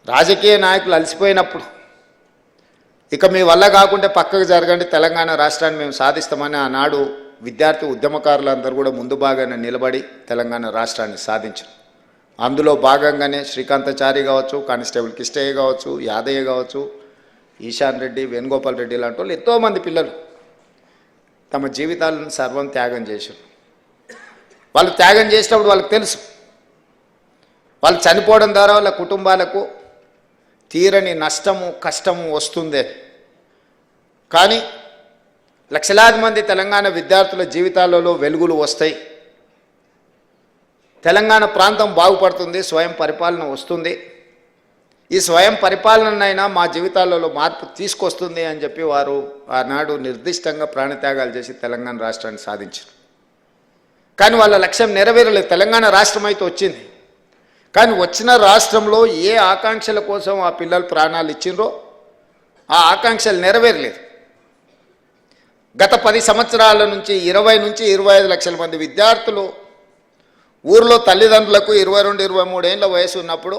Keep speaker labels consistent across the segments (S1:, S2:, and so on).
S1: రాజకీయ నాయకులు అలసిపోయినప్పుడు ఇక మీ వల్ల కాకుంటే పక్కకు జరగండి, తెలంగాణ రాష్ట్రాన్ని మేము సాధిస్తామని ఆనాడు విద్యార్థి ఉద్యమకారులందరూ కూడా ముందు భాగానే నిలబడి తెలంగాణ రాష్ట్రాన్ని సాధించారు. అందులో భాగంగానే శ్రీకాంతాచారి కావచ్చు, కానిస్టేబుల్ కిష్టయ్య కావచ్చు, యాదయ్య కావచ్చు, ఈశాన్ రెడ్డి, వేణుగోపాల్ రెడ్డి లాంటి వాళ్ళు ఎంతోమంది పిల్లలు తమ జీవితాలను సర్వం త్యాగం చేశారు. వాళ్ళు త్యాగం చేసినప్పుడు వాళ్ళకి తెలుసు వాళ్ళు చనిపోవడం ద్వారా వాళ్ళ కుటుంబాలకు తీరని నష్టము కష్టము వస్తుంది. కానీ లక్షలాది మంది తెలంగాణ విద్యార్థుల జీవితాలలో వెలుగులు వస్తాయి. తెలంగాణ ప్రాంతం బాగుపడుతుంది, స్వయం పరిపాలన వస్తుంది. ఈ స్వయం పరిపాలనైనా మా జీవితాలలో మార్పు తీసుకొస్తుంది అని చెప్పి వారు ఆనాడు నిర్దిష్టంగా ప్రాణత్యాగాలు చేసి తెలంగాణ రాష్ట్రాన్ని సాధించారు. కానీ వాళ్ళ లక్ష్యం నెరవేరలేదు. తెలంగాణ రాష్ట్రం అయితే వచ్చింది, కానీ వచ్చిన రాష్ట్రంలో ఏ ఆకాంక్షల కోసం ఆ పిల్లలు ప్రాణాలు ఇచ్చిండ్రో ఆ ఆకాంక్షలు నెరవేరలేదు. గత 10 సంవత్సరాల నుంచి 20 నుంచి 25 లక్షల మంది విద్యార్థులు ఊర్లో తల్లిదండ్రులకు 22-23 ఏళ్ళ వయసు ఉన్నప్పుడు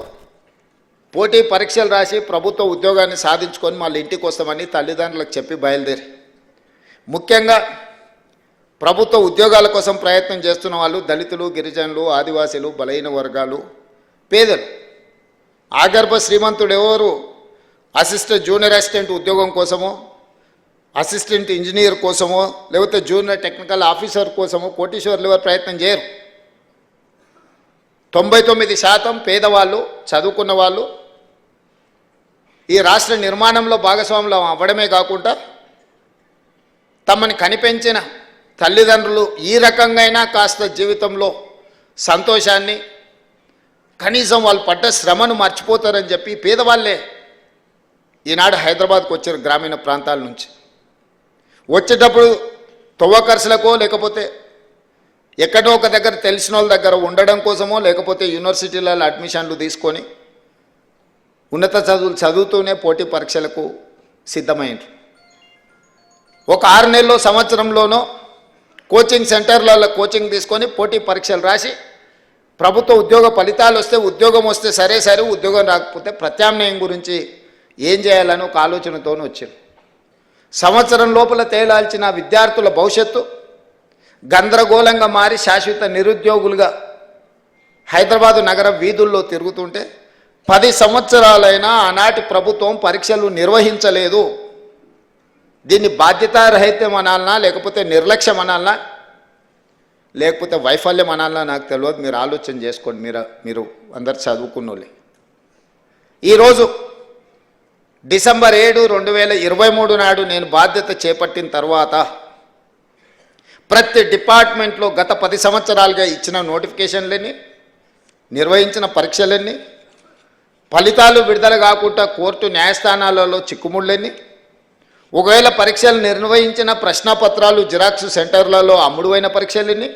S1: పోటీ పరీక్షలు రాసి ప్రభుత్వ ఉద్యోగాన్ని సాధించుకొని మళ్ళీ ఇంటికి వస్తామని తల్లిదండ్రులకు చెప్పి బయలుదేరి, ముఖ్యంగా ప్రభుత్వ ఉద్యోగాల కోసం ప్రయత్నం చేస్తున్న వాళ్ళు దళితులు, గిరిజనులు, ఆదివాసీలు, బలహీన వర్గాలు, పేదలు. ఆగర్భ శ్రీమంతుడు ఎవరు అసిస్టెంట్ జూనియర్ అసిస్టెంట్ ఉద్యోగం కోసమో, అసిస్టెంట్ ఇంజనీర్ కోసమో, లేకపోతే జూనియర్ టెక్నికల్ ఆఫీసర్ కోసమో కోటీశ్వర్లు ఎవరు ప్రయత్నం చేయరు. 99% పేదవాళ్ళు, చదువుకున్న వాళ్ళు ఈ రాష్ట్ర నిర్మాణంలో భాగస్వాములు అవ్వడమే కాకుండా తమని కనిపెంచిన తల్లిదండ్రులు ఈ రకంగా కాస్త జీవితంలో సంతోషాన్ని, కనీసం వాళ్ళు పడ్డ శ్రమను మర్చిపోతారని చెప్పి పేదవాళ్ళే ఈనాడు హైదరాబాద్కు వచ్చారు గ్రామీణ ప్రాంతాల నుంచి. వచ్చేటప్పుడు తొవ్వ ఖర్చులకో, లేకపోతే ఎక్కడో ఒక దగ్గర తెలిసిన వాళ్ళ దగ్గర ఉండడం కోసమో, లేకపోతే యూనివర్సిటీలలో అడ్మిషన్లు తీసుకొని ఉన్నత చదువులు చదువుతూనే పోటీ పరీక్షలకు సిద్ధమైంది. ఒక 6 నెలల్లో సంవత్సరంలోనో కోచింగ్ సెంటర్లలో కోచింగ్ తీసుకొని పోటీ పరీక్షలు రాసి ప్రభుత్వ ఉద్యోగ ఫలితాలు వస్తే ఉద్యోగం వస్తే సరే, ఉద్యోగం రాకపోతే ప్రత్యామ్నాయం గురించి ఏం చేయాలని ఒక ఆలోచనతోనే వచ్చారు. సంవత్సరం లోపల తేలాల్చిన విద్యార్థుల భవిష్యత్తు గందరగోళంగా మారి శాశ్వత నిరుద్యోగులుగా హైదరాబాదు నగర వీధుల్లో తిరుగుతుంటే 10 సంవత్సరాలైనా ఆనాటి ప్రభుత్వం పరీక్షలు నిర్వహించలేదు. దీన్ని బాధ్యతారహిత్యం అనాలనా, లేకపోతే నిర్లక్ష్యం అనాలనా, లేకపోతే వైఫల్యం అనాలనా నాకు తెలియదు. మీరు ఆలోచన చేసుకోండి. మీరు అందరు చదువుకున్నోళ్ళే. ఈరోజు డిసెంబర్ 7, 2023 నాడు నేను బాధ్యత చేపట్టిన తర్వాత ప్రతి డిపార్ట్మెంట్లో గత 10 సంవత్సరాలుగా ఇచ్చిన నోటిఫికేషన్లన్నీ, నిర్వహించిన పరీక్షలన్నీ, ఫలితాలు విడుదల కాకుండా కోర్టు న్యాయస్థానాలలో చిక్కుముళ్ళన్నీ, ఒకవేళ పరీక్షలు నిర్వహించిన ప్రశ్నపత్రాలు జిరాక్స్ సెంటర్లలో అమ్ముడువైన పరీక్షలన్నీ,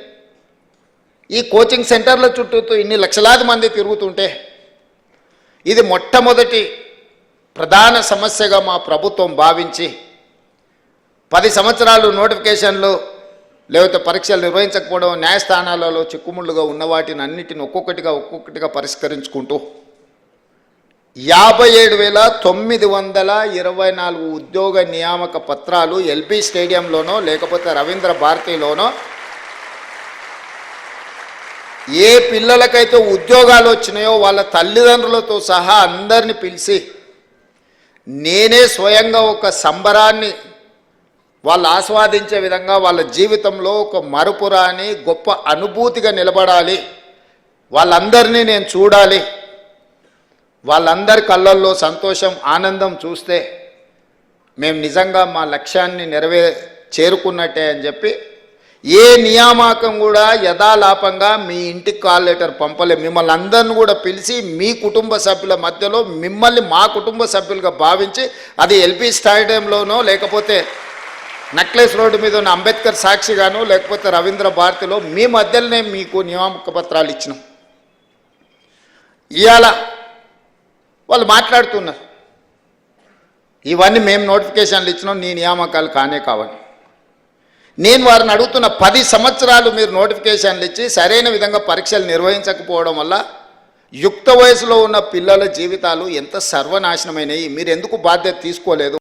S1: ఈ కోచింగ్ సెంటర్ల చుట్టూ ఇన్ని లక్షలాది మంది తిరుగుతుంటే ఇది మొట్టమొదటి ప్రధాన సమస్యగా మా ప్రభుత్వం భావించి 10 సంవత్సరాలు నోటిఫికేషన్లు లేకపోతే పరీక్షలు నిర్వహించకపోవడం, న్యాయస్థానాలలో చిక్కుముళ్ళుగా ఉన్న వాటిని అన్నిటిని ఒక్కొక్కటిగా పరిష్కరించుకుంటూ 57,924 ఉద్యోగ నియామక పత్రాలు ఎల్బీ స్టేడియంలోనో లేకపోతే రవీంద్ర భారతిలోనో ఏ పిల్లలకైతే ఉద్యోగాలు వచ్చినాయో వాళ్ళ తల్లిదండ్రులతో సహా అందరిని పిలిచి నేనే స్వయంగా ఒక సంబరాన్ని వాళ్ళు ఆస్వాదించే విధంగా వాళ్ళ జీవితంలో ఒక మరుపురాని గొప్ప అనుభూతిగా నిలబడాలి, వాళ్ళందరినీ నేను చూడాలి, వాళ్ళందరి కళ్ళల్లో సంతోషం ఆనందం చూస్తే మేము నిజంగా మా లక్ష్యాన్ని చేరుకున్నట్టే అని చెప్పి ఏ నియామకం కూడా యథాలాపంగా మీ ఇంటికి కాల్ లెటర్ పంపలే. మిమ్మల్ని అందరిని కూడా పిలిచి మీ కుటుంబ సభ్యుల మధ్యలో మిమ్మల్ని మా కుటుంబ సభ్యులుగా భావించి అది ఎల్బీ స్టేడియంలోనో లేకపోతే నక్లెస్ రోడ్డు మీద ఉన్న అంబేద్కర్ సాక్షిగాను లేకపోతే రవీంద్ర భారతిలో మీ మధ్యలోనే మీకు నియామక పత్రాలు ఇచ్చినాం. ఇవాళ వాళ్ళు మాట్లాడుతున్నారు ఇవన్నీ మేము నోటిఫికేషన్లు ఇచ్చినాం, నీ నియామకాలు కానే కావాలి. నేను వారిని అడుగుతున్న 10 సంవత్సరాలు మీరు నోటిఫికేషన్లు ఇచ్చి సరైన విధంగా పరీక్షలు నిర్వహించకపోవడం వల్ల యుక్త వయసులో ఉన్న పిల్లల జీవితాలు ఎంత సర్వనాశనమైనవి, మీరు ఎందుకు బాధ్యత తీసుకోలేదు?